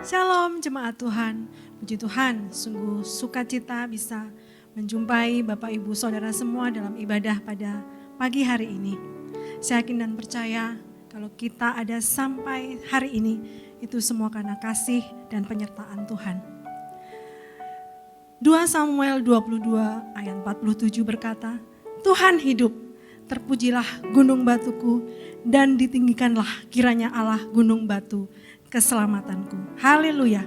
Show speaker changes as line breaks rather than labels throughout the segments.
Shalom jemaat Tuhan, puji Tuhan, sungguh sukacita bisa menjumpai Bapak Ibu Saudara semua dalam ibadah pada pagi hari ini. Saya yakin dan percaya kalau kita ada sampai hari ini, itu semua karena kasih dan penyertaan Tuhan. 2 Samuel 22 ayat 47 berkata, Tuhan hidup, terpujilah gunung batuku dan ditinggikanlah kiranya Allah gunung batu keselamatanku. Haleluya.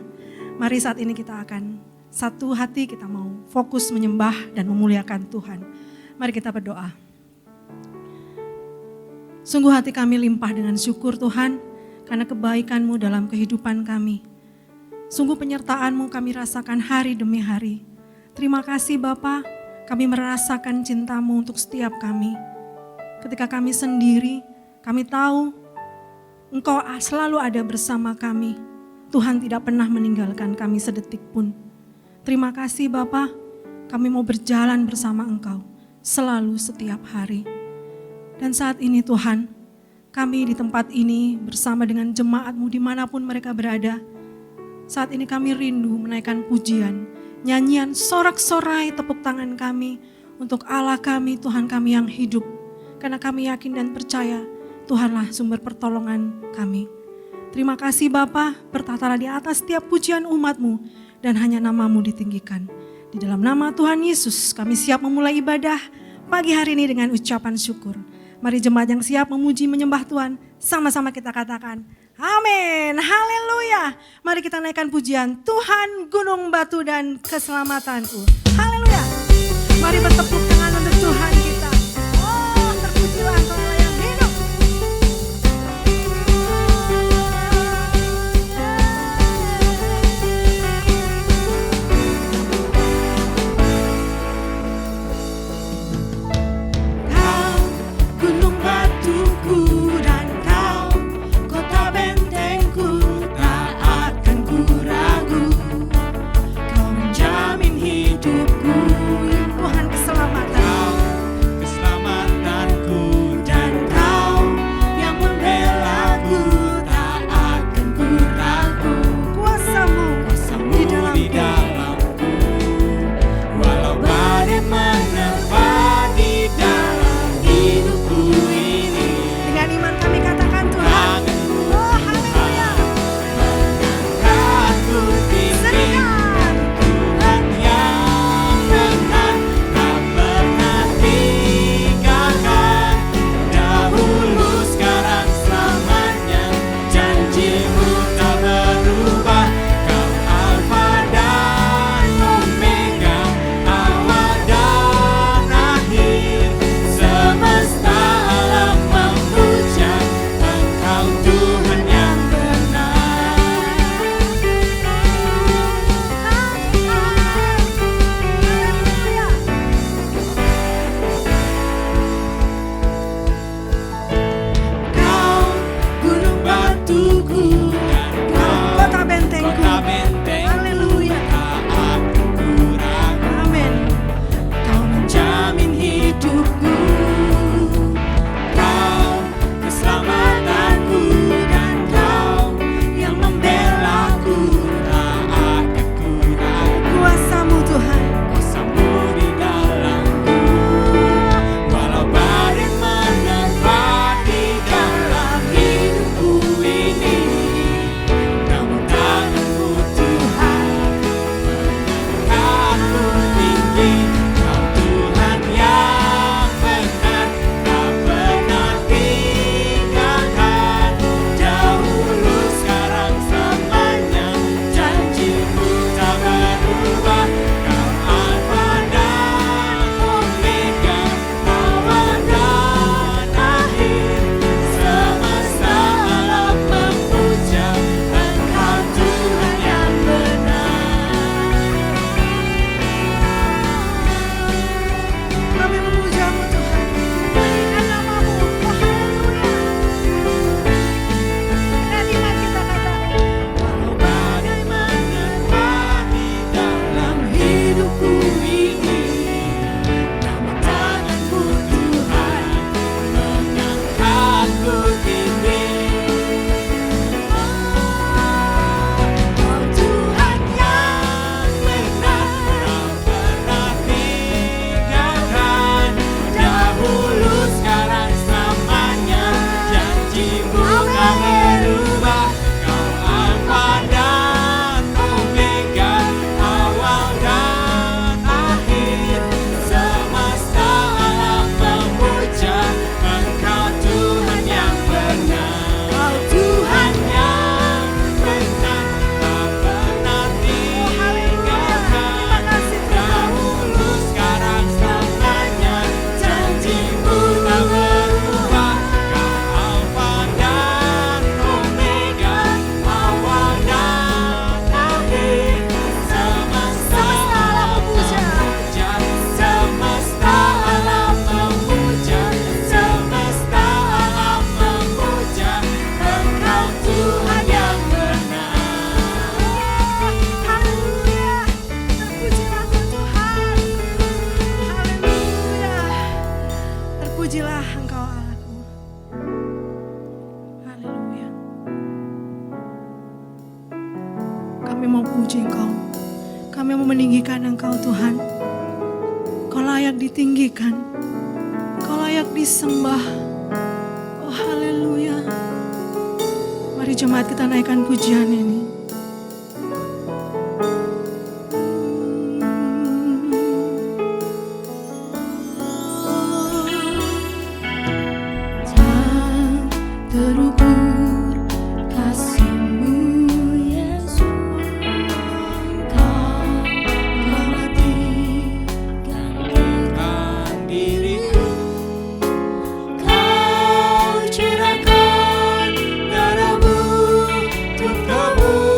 Mari saat ini kita akan satu hati, kita mau fokus menyembah dan memuliakan Tuhan. Mari kita berdoa. Sungguh hati kami limpah dengan syukur Tuhan, karena kebaikan-Mu dalam kehidupan kami. Sungguh penyertaan-Mu kami rasakan hari demi hari. Terima kasih Bapa, kami merasakan cinta-Mu untuk setiap kami. Ketika kami sendiri, kami tahu Engkau selalu ada bersama kami. Tuhan tidak pernah meninggalkan kami sedetik pun. Terima kasih Bapa, kami mau berjalan bersama Engkau selalu setiap hari. Dan saat ini Tuhan, kami di tempat ini bersama dengan jemaat-Mu dimanapun mereka berada. Saat ini kami rindu menaikkan pujian, nyanyian, sorak-sorai tepuk tangan kami untuk Allah kami, Tuhan kami yang hidup. Karena kami yakin dan percaya Tuhanlah sumber pertolongan kami. Terima kasih Bapa, bertahtalah di atas setiap pujian umat-Mu dan hanya nama-Mu ditinggikan. Di dalam nama Tuhan Yesus kami siap memulai ibadah pagi hari ini dengan ucapan syukur. Mari jemaat yang siap memuji menyembah Tuhan, sama-sama kita katakan amin, haleluya. Mari kita naikkan pujian Tuhan gunung batu dan keselamatanku. Haleluya. Mari bertepuk tangan untuk Tuhan kita. Oh, terpujilah Engkau yang hidup. Kau gunung batuku dan Kau kota bentengku, tak akan ku ragu. Kau menjamin hidupku, Tuhan keselamatan.
Keselamatanku dan
kami mau puji Engkau. Kami mau meninggikan Engkau Tuhan. Kau layak ditinggikan. Kau layak disembah. Oh haleluya. Mari jemaat kita naikkan pujian ini.
Terukur kasih-Mu Yesus, Kau matikan diriku, Kau curahkan darah-Mu untuk Kamu.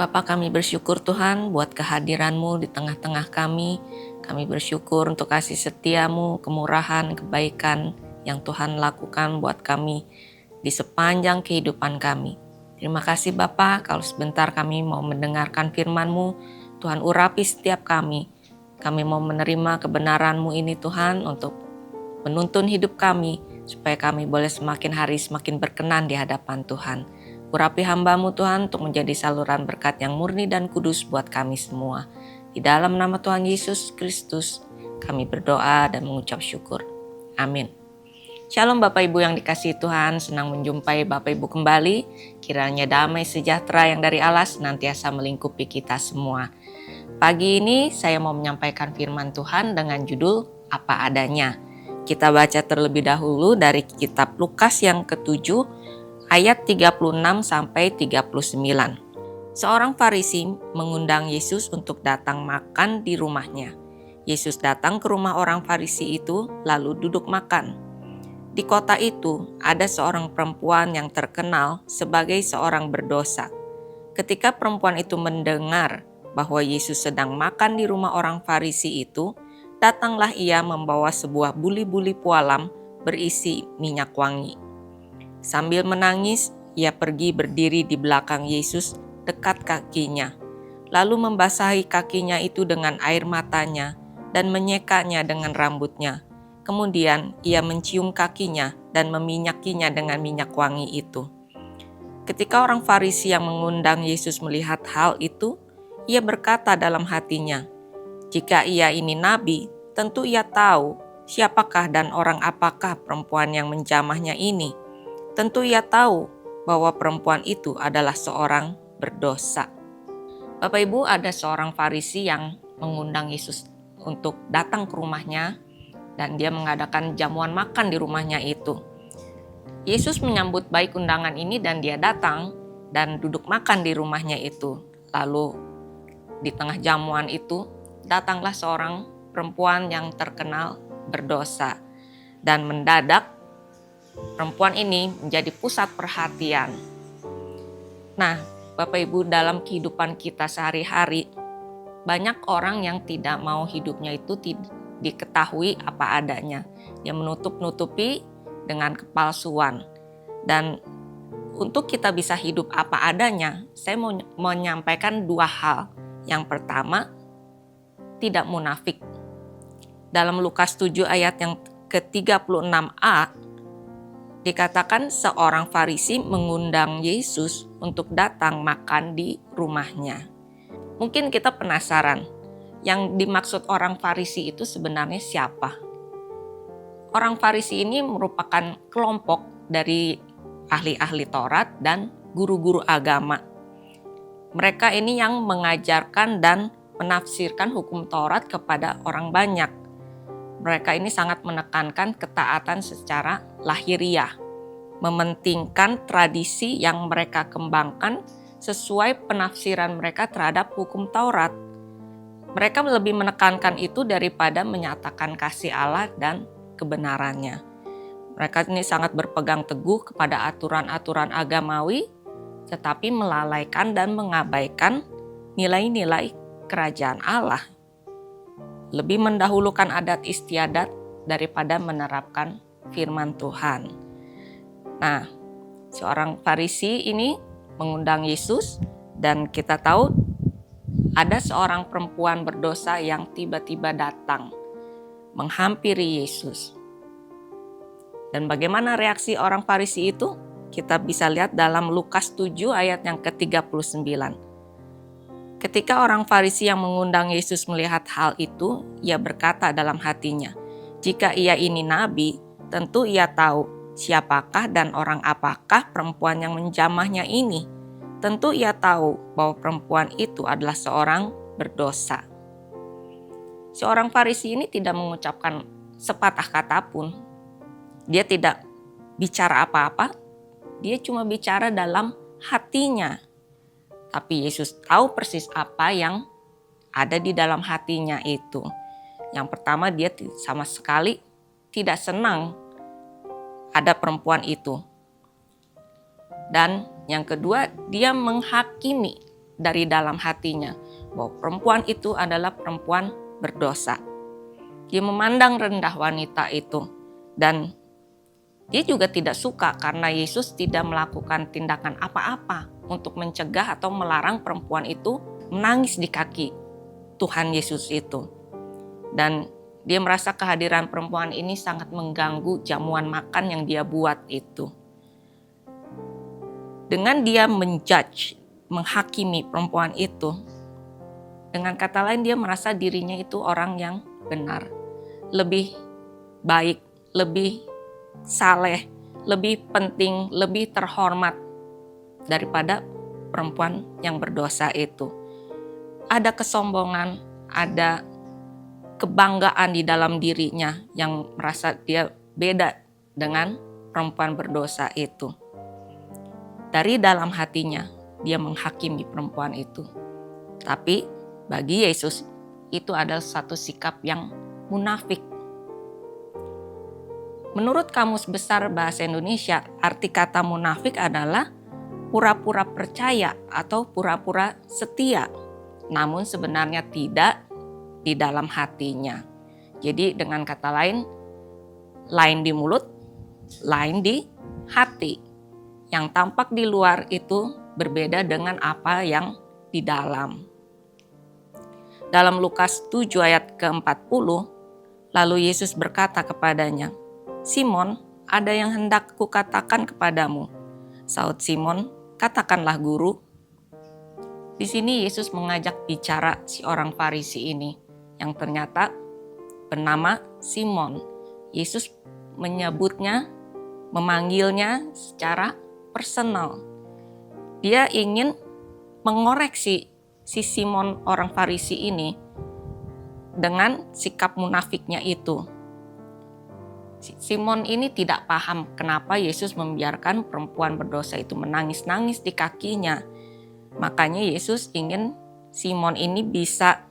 Bapa, kami bersyukur Tuhan buat kehadiran-Mu di tengah-tengah kami. Kami bersyukur untuk kasih setia-Mu, kemurahan, kebaikan yang Tuhan lakukan buat kami di sepanjang kehidupan kami. Terima kasih Bapa, kalau sebentar kami mau mendengarkan firman-Mu, Tuhan urapi setiap kami. Kami mau menerima kebenaran-Mu ini Tuhan untuk menuntun hidup kami, supaya kami boleh semakin hari semakin berkenan di hadapan Tuhan. Urapi hamba-Mu Tuhan untuk menjadi saluran berkat yang murni dan kudus buat kami semua. Di dalam nama Tuhan Yesus Kristus, kami berdoa dan mengucap syukur. Amin. Shalom Bapak Ibu yang dikasihi Tuhan, senang menjumpai Bapak Ibu kembali. Kiranya damai sejahtera yang dari Allah senantiasa melingkupi kita semua. Pagi ini saya mau menyampaikan firman Tuhan dengan judul Apa Adanya. Kita baca terlebih dahulu dari kitab Lukas yang ke-7 ayat 36 sampai 39. Seorang Farisi mengundang Yesus untuk datang makan di rumahnya. Yesus datang ke rumah orang Farisi itu lalu duduk makan. Di kota itu ada seorang perempuan yang terkenal sebagai seorang berdosa. Ketika perempuan itu mendengar bahwa Yesus sedang makan di rumah orang Farisi itu, datanglah ia membawa sebuah buli-buli pualam berisi minyak wangi. Sambil menangis, ia pergi berdiri di belakang Yesus dekat kakinya, lalu membasahi kakinya itu dengan air matanya dan menyekanya dengan rambutnya. Kemudian ia mencium kakinya dan meminyakinya dengan minyak wangi itu. Ketika orang Farisi yang mengundang Yesus melihat hal itu, ia berkata dalam hatinya, "Jika ia ini nabi, tentu ia tahu siapakah dan orang apakah perempuan yang menjamahnya ini. Tentu ia tahu bahwa perempuan itu adalah seorang berdosa." Bapak Ibu, ada seorang Farisi yang mengundang Yesus untuk datang ke rumahnya dan dia mengadakan jamuan makan di rumahnya itu. Yesus menyambut baik undangan ini dan dia datang dan duduk makan di rumahnya itu. Lalu di tengah jamuan itu datanglah seorang perempuan yang terkenal berdosa dan mendadak perempuan ini menjadi pusat perhatian. Nah, Bapak Ibu, dalam kehidupan kita sehari-hari, banyak orang yang tidak mau hidupnya itu diketahui apa adanya. Dia menutup-nutupi dengan kepalsuan. Dan untuk kita bisa hidup apa adanya, saya mau menyampaikan dua hal. Yang pertama, tidak munafik. Dalam Lukas 7 ayat yang ke-36a, dikatakan seorang Farisi mengundang Yesus untuk datang makan di rumahnya. Mungkin kita penasaran, yang dimaksud orang Farisi itu sebenarnya siapa? Orang Farisi ini merupakan kelompok dari ahli-ahli Taurat dan guru-guru agama. Mereka ini yang mengajarkan dan menafsirkan hukum Taurat kepada orang banyak. Mereka ini sangat menekankan ketaatan secara lahiriah, mementingkan tradisi yang mereka kembangkan sesuai penafsiran mereka terhadap hukum Taurat. Mereka lebih menekankan itu daripada menyatakan kasih Allah dan kebenarannya. Mereka ini sangat berpegang teguh kepada aturan-aturan agamawi, tetapi melalaikan dan mengabaikan nilai-nilai kerajaan Allah. Lebih mendahulukan adat istiadat daripada menerapkan firman Tuhan. Nah, seorang Farisi ini mengundang Yesus dan kita tahu ada seorang perempuan berdosa yang tiba-tiba datang menghampiri Yesus. Dan bagaimana reaksi orang Farisi itu? Kita bisa lihat dalam Lukas 7 ayat yang ke-39. Ketika orang Farisi yang mengundang Yesus melihat hal itu, ia berkata dalam hatinya, "Jika ia ini nabi, tentu ia tahu siapakah dan orang apakah perempuan yang menjamahnya ini. Tentu ia tahu bahwa perempuan itu adalah seorang berdosa." Seorang Farisi ini tidak mengucapkan sepatah kata pun. Dia tidak bicara apa-apa, dia cuma bicara dalam hatinya. Tapi Yesus tahu persis apa yang ada di dalam hatinya itu. Yang pertama, dia sama sekali tidak senang ada perempuan itu. Dan yang kedua, dia menghakimi dari dalam hatinya bahwa perempuan itu adalah perempuan berdosa. Dia memandang rendah wanita itu, dan dia juga tidak suka karena Yesus tidak melakukan tindakan apa-apa untuk mencegah atau melarang perempuan itu menangis di kaki Tuhan Yesus itu. Dan dia merasa kehadiran perempuan ini sangat mengganggu jamuan makan yang dia buat itu. Dengan dia menjudge, menghakimi perempuan itu, dengan kata lain dia merasa dirinya itu orang yang benar, lebih baik, lebih saleh, lebih penting, lebih terhormat daripada perempuan yang berdosa itu. Ada kesombongan, ada kebanggaan di dalam dirinya yang merasa dia beda dengan perempuan berdosa itu. Dari dalam hatinya dia menghakimi perempuan itu. Tapi bagi Yesus itu adalah satu sikap yang munafik. Menurut Kamus Besar Bahasa Indonesia, arti kata munafik adalah pura-pura percaya atau pura-pura setia, namun sebenarnya tidak di dalam hatinya. Jadi dengan kata lain di mulut, lain di hati. Yang tampak di luar itu berbeda dengan apa yang di dalam. Dalam Lukas 7 ayat ke-40, lalu Yesus berkata kepadanya, "Simon, ada yang hendak kukatakan kepadamu." Saud Simon, "Katakanlah guru." Di sini Yesus mengajak bicara si orang Farisi ini yang ternyata bernama Simon. Yesus memanggilnya secara personal. Dia ingin mengoreksi si Simon orang Farisi ini dengan sikap munafiknya itu. Simon ini tidak paham kenapa Yesus membiarkan perempuan berdosa itu menangis-nangis di kakinya. Makanya Yesus ingin Simon ini bisa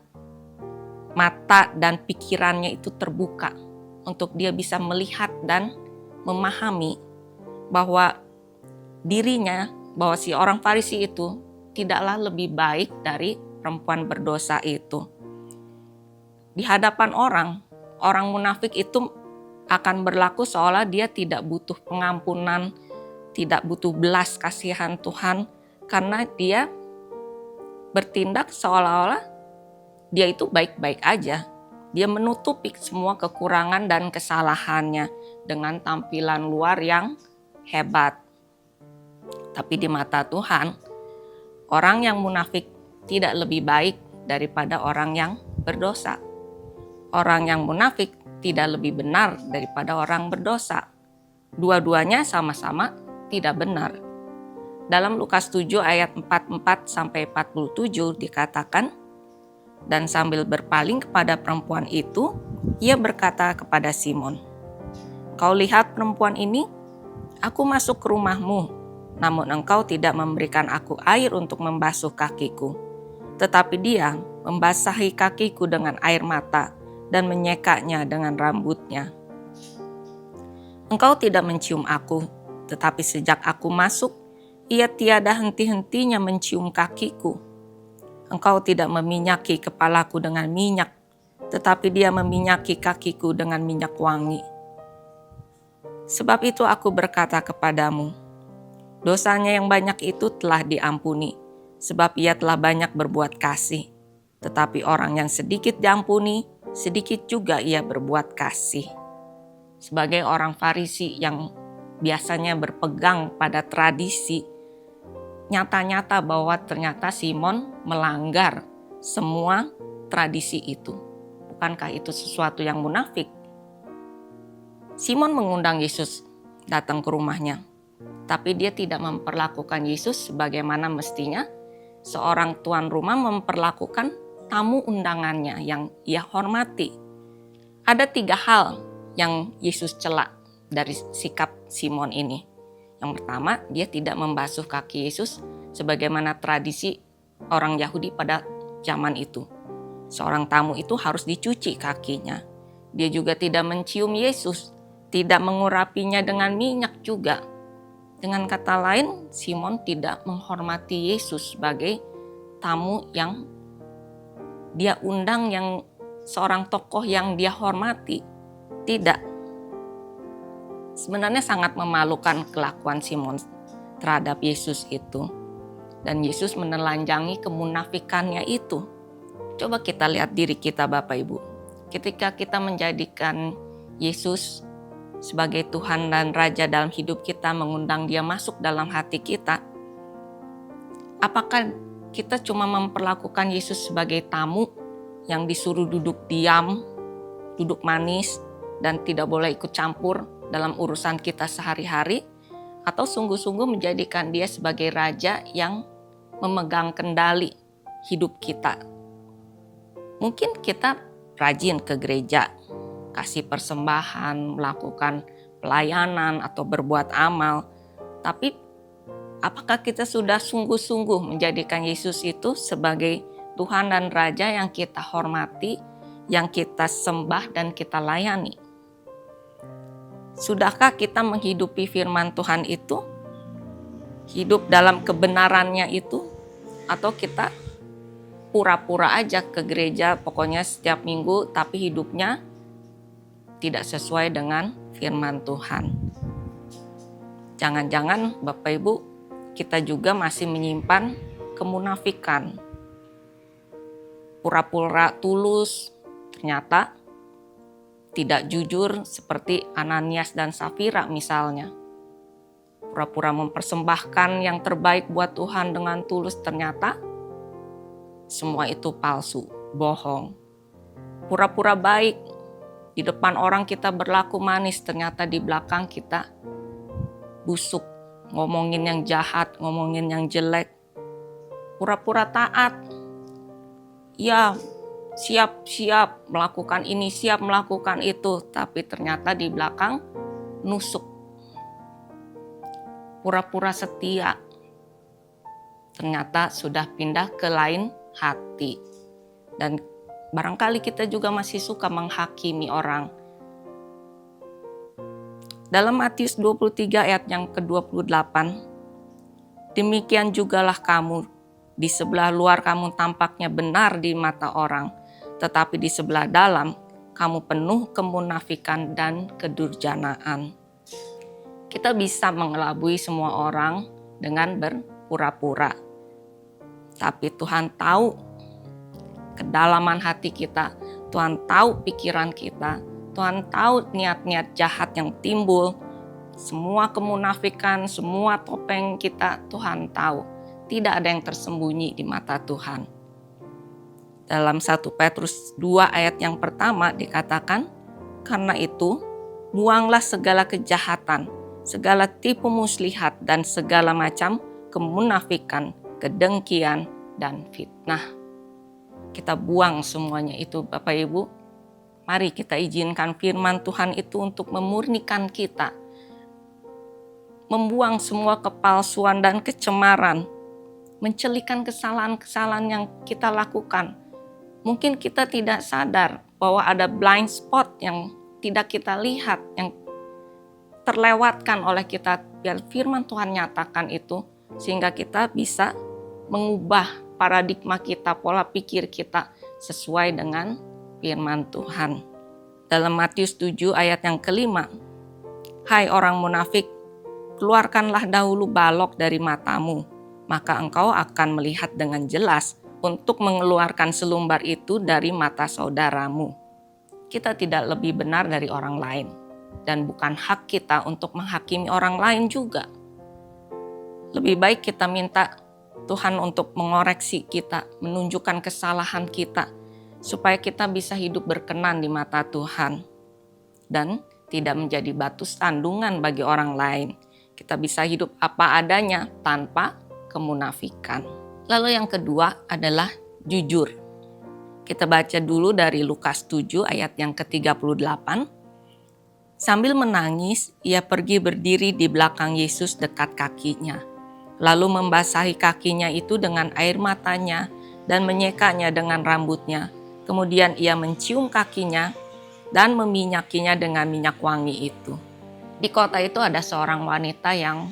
mata dan pikirannya itu terbuka untuk dia bisa melihat dan memahami bahwa bahwa si orang Farisi itu tidaklah lebih baik dari perempuan berdosa itu. Di hadapan orang munafik itu akan berlaku seolah dia tidak butuh pengampunan, tidak butuh belas kasihan Tuhan, karena dia bertindak seolah-olah dia itu baik-baik aja. Dia menutupi semua kekurangan dan kesalahannya dengan tampilan luar yang hebat. Tapi di mata Tuhan, orang yang munafik tidak lebih baik daripada orang yang berdosa. Orang yang munafik tidak lebih benar daripada orang berdosa. Dua-duanya sama-sama tidak benar. Dalam Lukas 7 ayat 44-47 dikatakan, "Dan sambil berpaling kepada perempuan itu, ia berkata kepada Simon, 'Kau lihat perempuan ini? Aku masuk ke rumahmu, namun engkau tidak memberikan aku air untuk membasuh kakiku. Tetapi dia membasahi kakiku dengan air mata dan menyekanya dengan rambutnya. Engkau tidak mencium aku, tetapi sejak aku masuk, ia tiada henti-hentinya mencium kakiku. Engkau tidak meminyaki kepalaku dengan minyak, tetapi dia meminyaki kakiku dengan minyak wangi. Sebab itu aku berkata kepadamu, dosanya yang banyak itu telah diampuni, sebab ia telah banyak berbuat kasih. Tetapi orang yang sedikit diampuni, sedikit juga ia berbuat kasih." Sebagai orang Farisi yang biasanya berpegang pada tradisi, nyata-nyata bahwa ternyata Simon melanggar semua tradisi itu. Bukankah itu sesuatu yang munafik? Simon mengundang Yesus datang ke rumahnya, tapi dia tidak memperlakukan Yesus sebagaimana mestinya seorang tuan rumah memperlakukan tamu undangannya yang ia hormati. Ada 3 hal yang Yesus cela dari sikap Simon ini. Yang pertama, dia tidak membasuh kaki Yesus sebagaimana tradisi orang Yahudi pada zaman itu. Seorang tamu itu harus dicuci kakinya. Dia juga tidak mencium Yesus, tidak mengurapinya dengan minyak juga. Dengan kata lain, Simon tidak menghormati Yesus sebagai tamu yang dia undang, yang seorang tokoh yang dia hormati. Tidak. Sebenarnya sangat memalukan kelakuan Simon terhadap Yesus itu. Dan Yesus menelanjangi kemunafikannya itu. Coba kita lihat diri kita Bapak Ibu. Ketika kita menjadikan Yesus sebagai Tuhan dan Raja dalam hidup kita, mengundang Dia masuk dalam hati kita, apakah kita cuma memperlakukan Yesus sebagai tamu yang disuruh duduk diam, duduk manis, dan tidak boleh ikut campur dalam urusan kita sehari-hari, atau sungguh-sungguh menjadikan Dia sebagai Raja yang memegang kendali hidup kita? Mungkin kita rajin ke gereja, kasih persembahan, melakukan pelayanan atau berbuat amal. Tapi apakah kita sudah sungguh-sungguh menjadikan Yesus itu sebagai Tuhan dan Raja yang kita hormati, yang kita sembah dan kita layani? Sudahkah kita menghidupi firman Tuhan itu? Hidup dalam kebenarannya itu? Atau kita pura-pura aja ke gereja pokoknya setiap minggu, tapi hidupnya tidak sesuai dengan firman Tuhan? Jangan-jangan Bapak Ibu, kita juga masih menyimpan kemunafikan. Pura-pura tulus, ternyata tidak jujur seperti Ananias dan Safira misalnya. Pura-pura mempersembahkan yang terbaik buat Tuhan dengan tulus, ternyata semua itu palsu, bohong. Pura-pura baik, di depan orang kita berlaku manis, ternyata di belakang kita busuk, ngomongin yang jahat, ngomongin yang jelek. Pura-pura taat, ya siap melakukan ini, siap melakukan itu, tapi ternyata di belakang nusuk. Pura-pura setia, ternyata sudah pindah ke lain hati. Dan barangkali kita juga masih suka menghakimi orang. Dalam Matius 23 ayat yang ke-28, demikian jugalah kamu, di sebelah luar kamu tampaknya benar di mata orang, tetapi di sebelah dalam kamu penuh kemunafikan dan kedurjanaan. Kita bisa mengelabui semua orang dengan berpura-pura. Tapi Tuhan tahu kedalaman hati kita, Tuhan tahu pikiran kita, Tuhan tahu niat-niat jahat yang timbul, semua kemunafikan, semua topeng kita, Tuhan tahu. Tidak ada yang tersembunyi di mata Tuhan. Dalam 1 Petrus 2 ayat yang pertama dikatakan, karena itu buanglah segala kejahatan, segala tipu muslihat dan segala macam kemunafikan, kedengkian, dan fitnah. Kita buang semuanya itu Bapak Ibu. Mari kita izinkan firman Tuhan itu untuk memurnikan kita. Membuang semua kepalsuan dan kecemaran. Mencelikan kesalahan-kesalahan yang kita lakukan. Mungkin kita tidak sadar bahwa ada blind spot yang tidak kita lihat, yang terlewatkan oleh kita. Biar firman Tuhan nyatakan itu, sehingga kita bisa mengubah paradigma kita, pola pikir kita sesuai dengan firman Tuhan. Dalam Matius 7 ayat yang kelima, hai orang munafik, keluarkanlah dahulu balok dari matamu, maka engkau akan melihat dengan jelas untuk mengeluarkan selumbar itu dari mata saudaramu. Kita tidak lebih benar dari orang lain, dan bukan hak kita untuk menghakimi orang lain juga. Lebih baik kita minta Tuhan untuk mengoreksi kita, menunjukkan kesalahan kita, supaya kita bisa hidup berkenan di mata Tuhan dan tidak menjadi batu sandungan bagi orang lain. Kita bisa hidup apa adanya tanpa kemunafikan. Lalu yang kedua adalah jujur. Kita baca dulu dari Lukas 7 ayat yang ke-38. Sambil menangis, ia pergi berdiri di belakang Yesus dekat kakinya, lalu membasahi kakinya itu dengan air matanya dan menyekanya dengan rambutnya. Kemudian ia mencium kakinya dan meminyakinya dengan minyak wangi itu. Di kota itu ada seorang wanita yang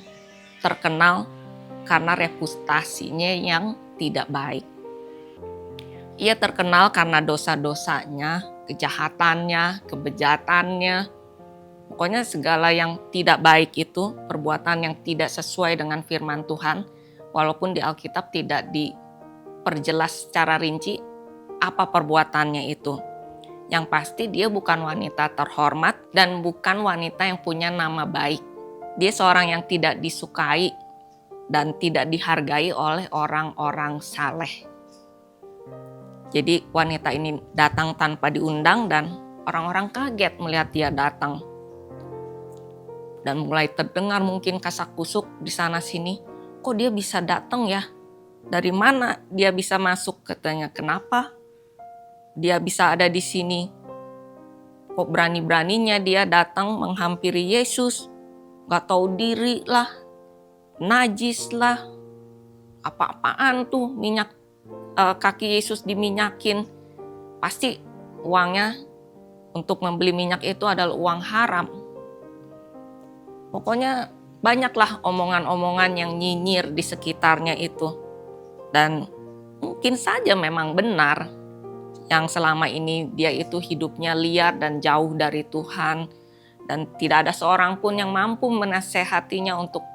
terkenal karena reputasinya yang tidak baik. Ia terkenal karena dosa-dosanya, kejahatannya, kebejatannya. Pokoknya segala yang tidak baik itu, perbuatan yang tidak sesuai dengan firman Tuhan, walaupun di Alkitab tidak diperjelas secara rinci apa perbuatannya itu. Yang pasti dia bukan wanita terhormat dan bukan wanita yang punya nama baik. Dia seorang yang tidak disukai dan tidak dihargai oleh orang-orang saleh. Jadi wanita ini datang tanpa diundang dan orang-orang kaget melihat dia datang. Dan mulai terdengar mungkin kasak-kusuk di sana sini. Kok dia bisa datang ya? Dari mana dia bisa masuk? Katanya, kenapa dia bisa ada di sini? Kok berani-beraninya dia datang menghampiri Yesus? Gak tahu diri lah, najis lah, apa-apaan tuh minyak kaki Yesus diminyakin. Pasti uangnya untuk membeli minyak itu adalah uang haram. Pokoknya banyaklah omongan-omongan yang nyinyir di sekitarnya itu. Dan mungkin saja memang benar yang selama ini dia itu hidupnya liar dan jauh dari Tuhan. Dan tidak ada seorang pun yang mampu menasehatinya untuk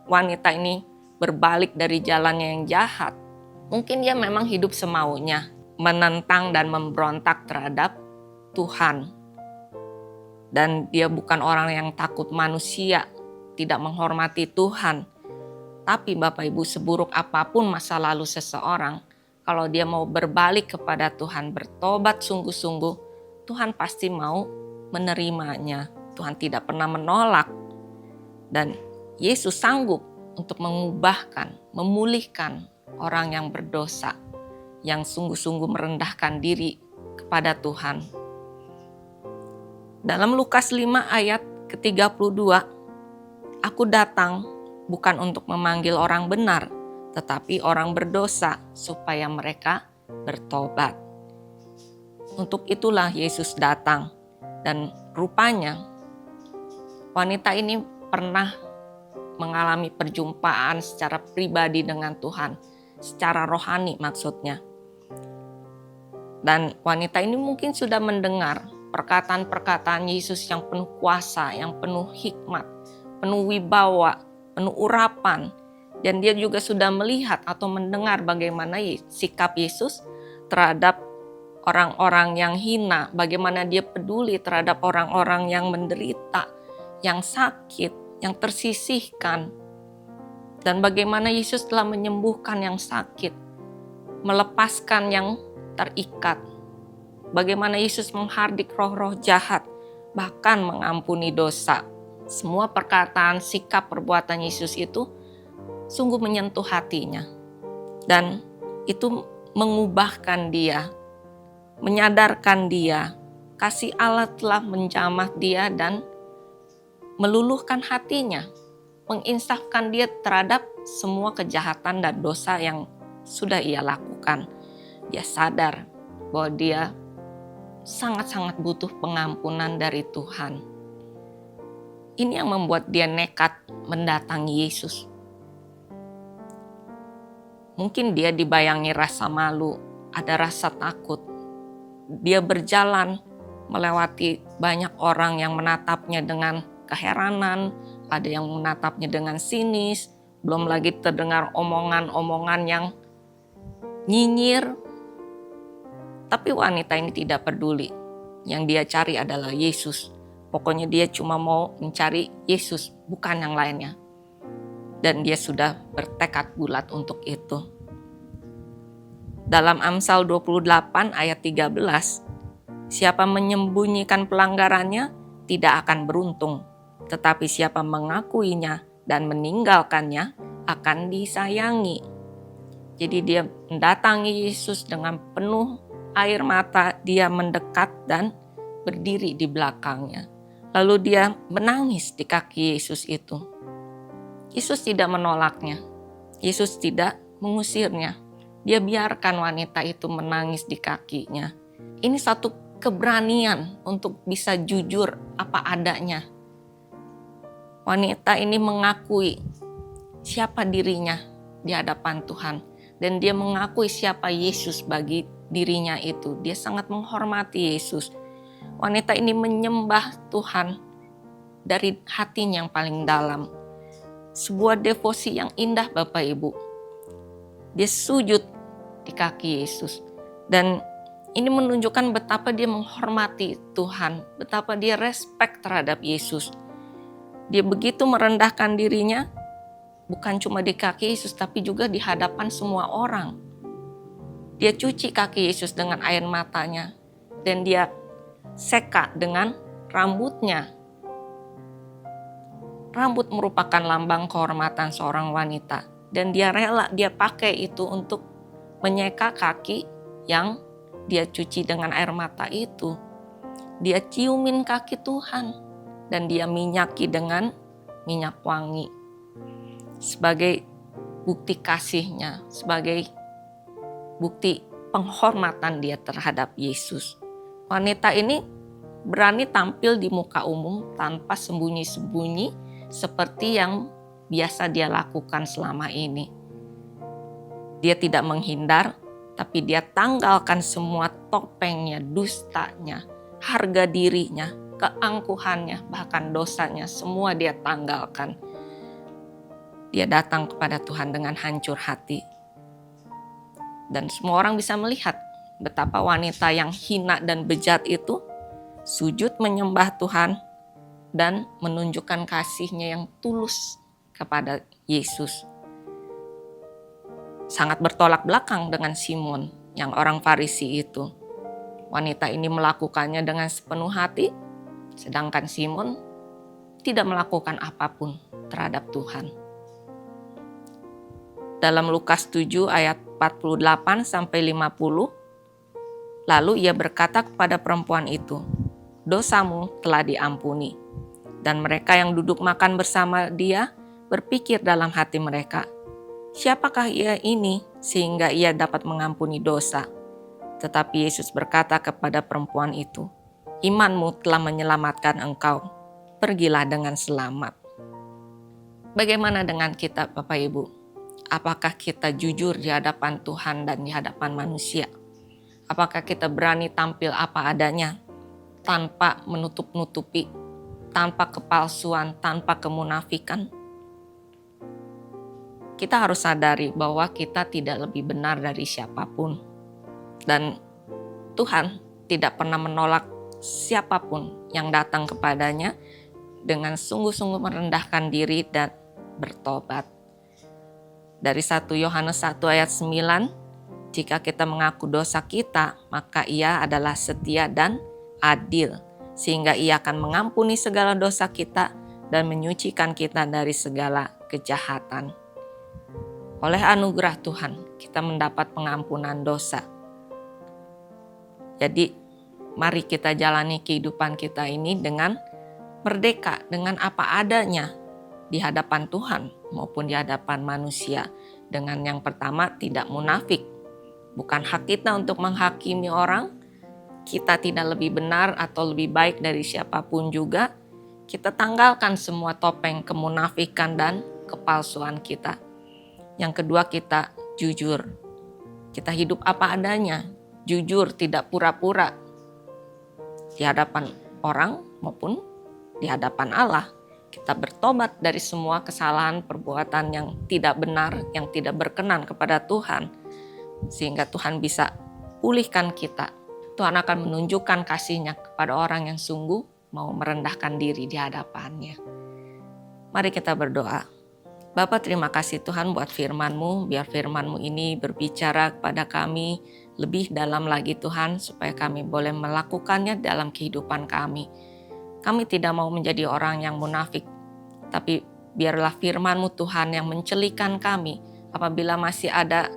wanita ini berbalik dari jalannya yang jahat. Mungkin dia memang hidup semaunya, menentang dan memberontak terhadap Tuhan. Dan dia bukan orang yang takut manusia, tidak menghormati Tuhan. Tapi Bapak Ibu, seburuk apapun masa lalu seseorang, kalau dia mau berbalik kepada Tuhan, bertobat sungguh-sungguh, Tuhan pasti mau menerimanya. Tuhan tidak pernah menolak. Dan Yesus sanggup untuk mengubahkan, memulihkan orang yang berdosa, yang sungguh-sungguh merendahkan diri kepada Tuhan. Dalam Lukas 5 ayat ke-32, aku datang bukan untuk memanggil orang benar, tetapi orang berdosa supaya mereka bertobat. Untuk itulah Yesus datang, dan rupanya wanita ini pernah mengalami perjumpaan secara pribadi dengan Tuhan, secara rohani maksudnya. Dan wanita ini mungkin sudah mendengar perkataan-perkataan Yesus yang penuh kuasa, yang penuh hikmat, penuh wibawa, penuh urapan. Dan dia juga sudah melihat atau mendengar bagaimana sikap Yesus terhadap orang-orang yang hina, bagaimana dia peduli terhadap orang-orang yang menderita, yang sakit, yang tersisihkan. Dan bagaimana Yesus telah menyembuhkan yang sakit, melepaskan yang terikat. Bagaimana Yesus menghardik roh-roh jahat, bahkan mengampuni dosa. Semua perkataan, sikap, perbuatan Yesus itu sungguh menyentuh hatinya. Dan itu mengubahkan dia, menyadarkan dia, kasih Allah telah menjamah dia dan meluluhkan hatinya, menginsafkan dia terhadap semua kejahatan dan dosa yang sudah ia lakukan. Dia sadar bahwa dia sangat-sangat butuh pengampunan dari Tuhan. Ini yang membuat dia nekat mendatangi Yesus. Mungkin dia dibayangi rasa malu, ada rasa takut. Dia berjalan melewati banyak orang yang menatapnya dengan keheranan, ada yang menatapnya dengan sinis, belum lagi terdengar omongan-omongan yang nyinyir. Tapi wanita ini tidak peduli. Yang dia cari adalah Yesus. Pokoknya dia cuma mau mencari Yesus, bukan yang lainnya. Dan dia sudah bertekad bulat untuk itu. Dalam Amsal 28 ayat 13, siapa menyembunyikan pelanggarannya tidak akan beruntung. Tetapi siapa mengakuinya dan meninggalkannya akan disayangi. Jadi dia mendatangi Yesus dengan penuh air mata, dia mendekat dan berdiri di belakangnya. Lalu dia menangis di kaki Yesus itu. Yesus tidak menolaknya. Yesus tidak mengusirnya. Dia biarkan wanita itu menangis di kakinya. Ini satu keberanian untuk bisa jujur apa adanya. Wanita ini mengakui siapa dirinya di hadapan Tuhan. Dan dia mengakui siapa Yesus bagi dirinya itu. Dia sangat menghormati Yesus. Wanita ini menyembah Tuhan dari hatinya yang paling dalam. Sebuah devosi yang indah Bapak Ibu. Dia sujud di kaki Yesus. Dan ini menunjukkan betapa dia menghormati Tuhan, betapa dia respect terhadap Yesus. Dia begitu merendahkan dirinya, bukan cuma di kaki Yesus, tapi juga di hadapan semua orang. Dia cuci kaki Yesus dengan air matanya, dan dia seka dengan rambutnya. Rambut merupakan lambang kehormatan seorang wanita, dan dia rela dia pakai itu untuk menyeka kaki yang dia cuci dengan air mata itu. Dia ciumin kaki Tuhan. Dan dia minyaki dengan minyak wangi. Sebagai bukti kasihnya, sebagai bukti penghormatan dia terhadap Yesus. Wanita ini berani tampil di muka umum tanpa sembunyi-sembunyi seperti yang biasa dia lakukan selama ini. Dia tidak menghindar, tapi dia tanggalkan semua topengnya, dustanya, harga dirinya, keangkuhannya, bahkan dosanya, semua dia tanggalkan. Dia datang kepada Tuhan dengan hancur hati. Dan semua orang bisa melihat betapa wanita yang hina dan bejat itu sujud menyembah Tuhan dan menunjukkan kasihnya yang tulus kepada Yesus. Sangat bertolak belakang dengan Simon yang orang Farisi itu. Wanita ini melakukannya dengan sepenuh hati, sedangkan Simon tidak melakukan apapun terhadap Tuhan. Dalam Lukas 7 ayat 48 sampai 50, lalu ia berkata kepada perempuan itu, "Dosamu telah diampuni." Dan mereka yang duduk makan bersama dia berpikir dalam hati mereka, "Siapakah ia ini sehingga ia dapat mengampuni dosa?" Tetapi Yesus berkata kepada perempuan itu, "Imanmu telah menyelamatkan engkau. Pergilah dengan selamat." Bagaimana dengan kita, Bapak Ibu? Apakah kita jujur di hadapan Tuhan dan di hadapan manusia? Apakah kita berani tampil apa adanya, tanpa menutup-nutupi, tanpa kepalsuan, tanpa kemunafikan? Kita harus sadari bahwa kita tidak lebih benar dari siapapun. Dan Tuhan tidak pernah menolak siapapun yang datang kepadanya dengan sungguh-sungguh merendahkan diri dan bertobat. Dari 1 Yohanes 1 ayat 9, jika kita mengaku dosa kita, maka ia adalah setia dan adil, sehingga ia akan mengampuni segala dosa kita dan menyucikan kita dari segala kejahatan. Oleh anugerah Tuhan, kita mendapat pengampunan dosa. Jadi, mari kita jalani kehidupan kita ini dengan merdeka, dengan apa adanya di hadapan Tuhan maupun di hadapan manusia. Dengan yang pertama, tidak munafik. Bukan hak kita untuk menghakimi orang, kita tidak lebih benar atau lebih baik dari siapapun juga. Kita tanggalkan semua topeng kemunafikan dan kepalsuan kita. Yang kedua, kita jujur. Kita hidup apa adanya, jujur, tidak pura-pura di hadapan orang maupun di hadapan Allah. Kita bertobat dari semua kesalahan perbuatan yang tidak benar, yang tidak berkenan kepada Tuhan, sehingga Tuhan bisa pulihkan kita. Tuhan akan menunjukkan kasih-Nya kepada orang yang sungguh mau merendahkan diri di hadapannya. Mari kita berdoa. Bapa, terima kasih Tuhan buat firman-Mu, biar firman-Mu ini berbicara kepada kami lebih dalam lagi Tuhan, supaya kami boleh melakukannya dalam kehidupan kami. Kami tidak mau menjadi orang yang munafik, tapi biarlah firman-Mu Tuhan yang mencelikan kami apabila masih ada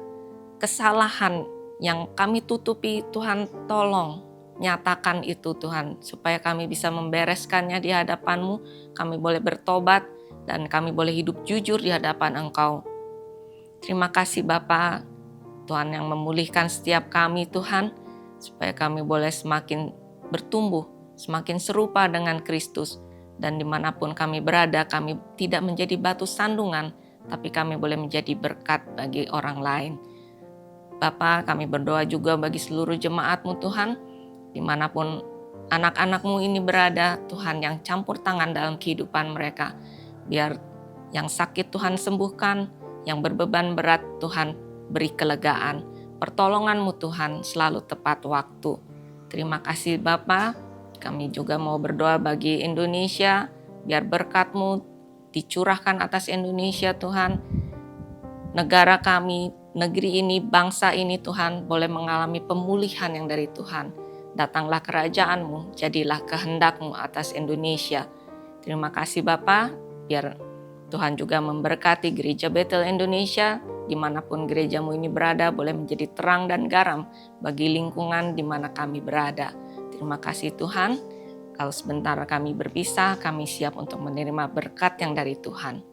kesalahan yang kami tutupi. Tuhan, tolong nyatakan itu Tuhan, supaya kami bisa membereskannya di hadapan-Mu, kami boleh bertobat, dan kami boleh hidup jujur di hadapan Engkau. Terima kasih Bapa, Tuhan yang memulihkan setiap kami Tuhan, supaya kami boleh semakin bertumbuh, semakin serupa dengan Kristus. Dan dimanapun kami berada, kami tidak menjadi batu sandungan, tapi kami boleh menjadi berkat bagi orang lain. Bapa, kami berdoa juga bagi seluruh jemaat-Mu Tuhan, dimanapun anak-anak-Mu ini berada, Tuhan, yang campur tangan dalam kehidupan mereka. Biar yang sakit Tuhan sembuhkan, yang berbeban berat Tuhan beri kelegaan. Pertolongan-Mu Tuhan selalu tepat waktu. Terima kasih Bapa. Kami juga mau berdoa bagi Indonesia, biar berkat-Mu dicurahkan atas Indonesia Tuhan. Negara kami, negeri ini, bangsa ini Tuhan boleh mengalami pemulihan yang dari Tuhan. Datanglah kerajaan-Mu, jadilah kehendak-Mu atas Indonesia. Terima kasih Bapa, biar Tuhan juga memberkati gereja Bethel Indonesia, dimanapun gereja-Mu ini berada boleh menjadi terang dan garam bagi lingkungan di mana kami berada. Terima kasih Tuhan, kalau sebentar kami berpisah, kami siap untuk menerima berkat yang dari Tuhan.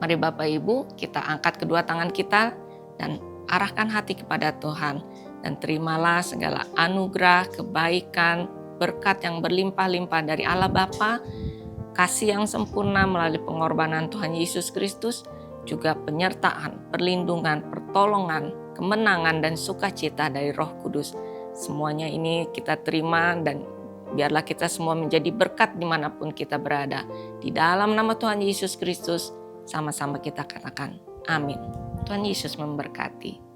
Mari Bapak Ibu, kita angkat kedua tangan kita dan arahkan hati kepada Tuhan. Dan terimalah segala anugerah, kebaikan, berkat yang berlimpah-limpah dari Allah Bapa, kasih yang sempurna melalui pengorbanan Tuhan Yesus Kristus, juga penyertaan, perlindungan, pertolongan, kemenangan, dan sukacita dari Roh Kudus. Semuanya ini kita terima dan biarlah kita semua menjadi berkat dimanapun kita berada. Di dalam nama Tuhan Yesus Kristus, sama-sama kita katakan amin. Tuhan Yesus memberkati.